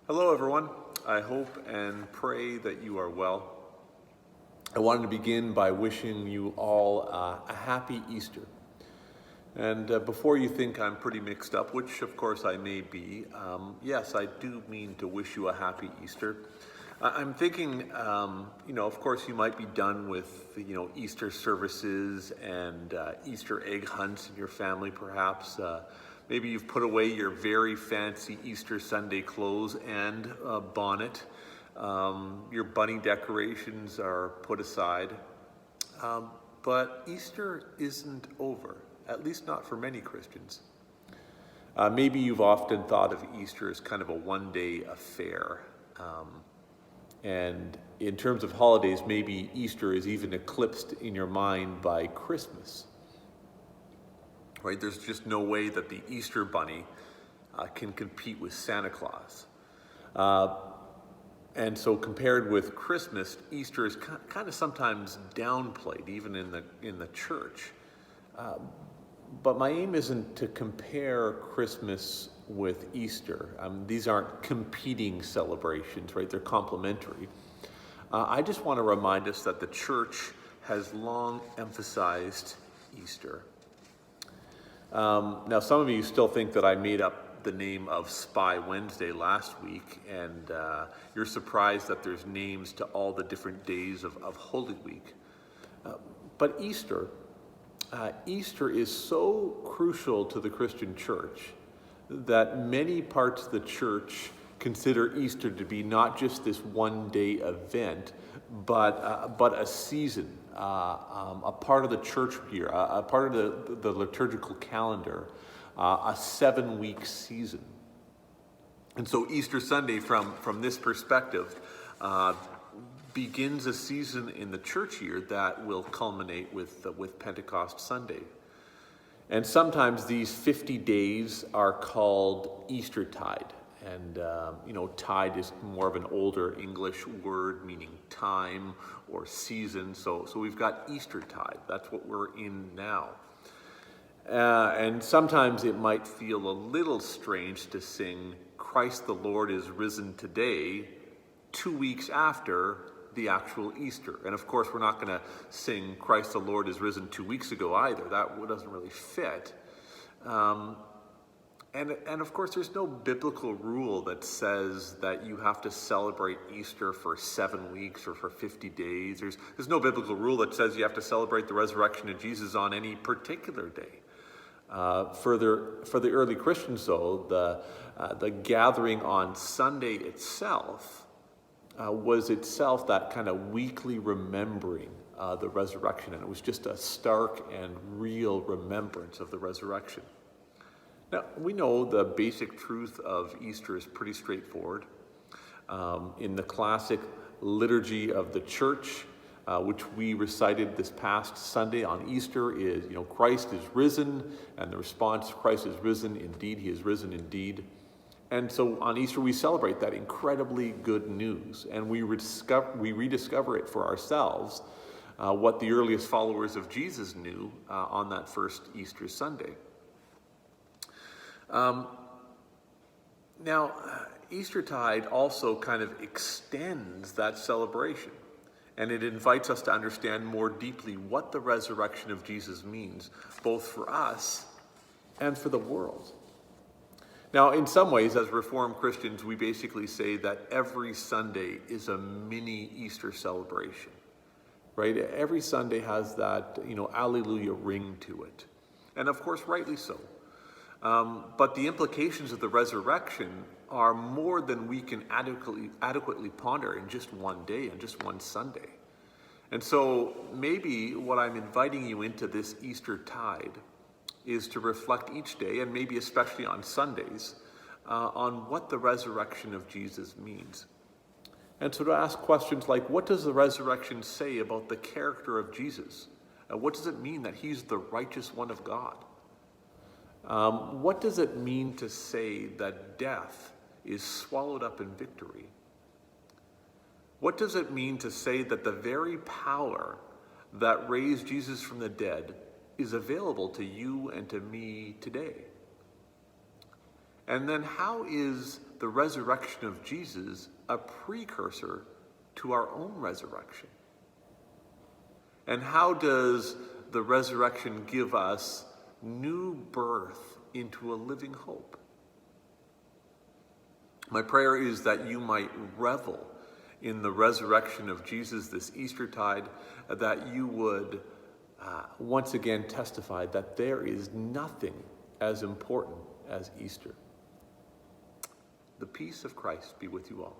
Hello, everyone. I hope and pray that you are well. I wanted to begin by wishing you all a happy Easter. And before you think I'm pretty mixed up, which of course I may be, yes, I do mean to wish you a happy Easter. I'm thinking, of course you might be done with, Easter services and Easter egg hunts in your family, perhaps. Maybe you've put away your very fancy Easter Sunday clothes and bonnet. Your bunny decorations are put aside. But Easter isn't over, at least not for many Christians. Maybe you've often thought of Easter as kind of a one-day affair. And in terms of holidays, maybe Easter is even eclipsed in your mind by Christmas. Right? There's just no way that the Easter bunny can compete with Santa Claus. And so compared with Christmas, Easter is kind of sometimes downplayed, even in the church. But my aim isn't to compare Christmas with Easter. These aren't competing celebrations, right? They're complementary. I just want to remind us that the church has long emphasized Easter. Now, some of you still think that I made up the name of Spy Wednesday last week, and you're surprised that there's names to all the different days of Holy Week. But Easter is so crucial to the Christian church that many parts of the church consider Easter to be not just this one-day event, but a season, a part of the church year, a part of the liturgical calendar, a 7-week season. And so Easter Sunday, from this perspective, begins a season in the church year that will culminate with Pentecost Sunday. And sometimes these 50 days are called Eastertide. And, tide is more of an older English word meaning time or season. So we've got Eastertide. That's what we're in now. And sometimes it might feel a little strange to sing Christ the Lord is risen today 2 weeks after the actual Easter. And of course, we're not going to sing Christ the Lord is risen 2 weeks ago either. That doesn't really fit. And of course, there's no biblical rule that says that you have to celebrate Easter for 7 weeks or for 50 days. There's no biblical rule that says you have to celebrate the resurrection of Jesus on any particular day. For the early Christians, though, the gathering on Sunday itself was itself that kind of weekly remembering the resurrection, and it was just a stark and real remembrance of the resurrection. Now, we know the basic truth of Easter is pretty straightforward. In the classic liturgy of the church, which we recited this past Sunday on Easter, is, Christ is risen, and the response, Christ is risen indeed, he is risen indeed. And so on Easter, we celebrate that incredibly good news, and we rediscover it for ourselves, what the earliest followers of Jesus knew on that first Easter Sunday. Now, Eastertide also kind of extends that celebration, and it invites us to understand more deeply what the resurrection of Jesus means, both for us and for the world. Now, in some ways, as Reformed Christians, we basically say that every Sunday is a mini Easter celebration, right? Every Sunday has that, Alleluia ring to it. And of course, rightly so. But the implications of the resurrection are more than we can adequately ponder in just one day and just one Sunday. And so maybe what I'm inviting you into this Eastertide is to reflect each day, and maybe especially on Sundays, on what the resurrection of Jesus means. And so to ask questions like, what does the resurrection say about the character of Jesus? What does it mean that he's the righteous one of God? What does it mean to say that death is swallowed up in victory? What does it mean to say that the very power that raised Jesus from the dead is available to you and to me today? And then how is the resurrection of Jesus a precursor to our own resurrection? And how does the resurrection give us new birth into a living hope? My prayer is that you might revel in the resurrection of Jesus this Eastertide, that you would once again testify that there is nothing as important as Easter. The peace of Christ be with you all.